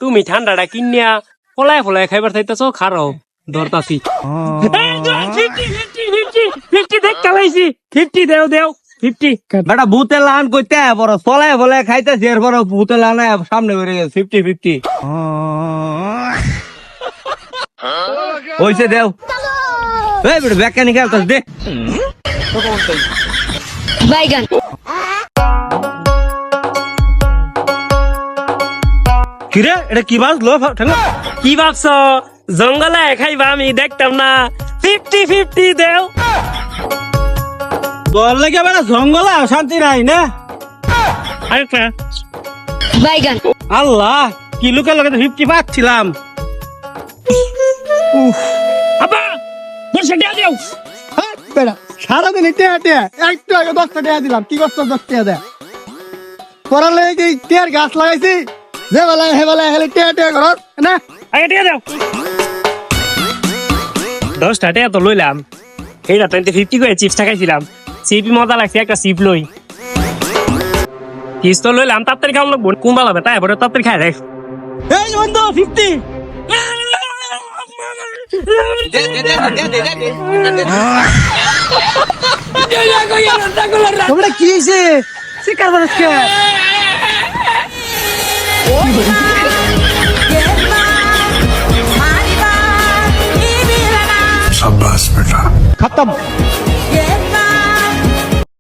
তুমি ঠান্ডাটা কিনিয়া ফলায় ফলায় খাইবার চাইতেছ খারো ধরতাছি 50 দেখ চালাইছি 50 দেও দেও 50 বেটা ভূতে লান কইতে বড় চলায় বলে খাইতেছি এরপর ভূতে লান সামনে বেড়ে গেছে 50-50 হইছে দেও এই বেটা ব্যাকানি খেলতাস দে বাইগান কিরে এটা কি বাজলো কি ভাবছ জঙ্গলে খাইবা আমি দেখতাম না 50-50 দেও তোর লেগে বেটা জঙ্গলে শান্তি নাই না আরেকটা বাইগান আল্লাহ কি লুকে লুকে 50 পাচ্ছিলাম আপা 10 টাকা দেও বেড়া সারাদিন টেয়া টেয়া একটু আগে 10 টাকা দিলাম কি করছো 10 টাকা দেয় পড়ালে এই টেয়ার গাছ লাগাইছি যে বেলা হে বেলা হেলে টেয়া টেয়া করো না আগে টাকা দাও 10 টাকা তো লইলাম এইটা তো 50 করে চিপস খাইছিলাম চিপি মজা লাগছে একটা চিপ লই চিপস তো লইলাম তাড়াতাড়ি খাওয়া লাগবো কোন ভালো হবে তাই এবারে তাড়াতাড়ি খাই রে এই বন্ধু 50 তোমরা কি হইছে শিকার করছ शाबाश बेटा খতম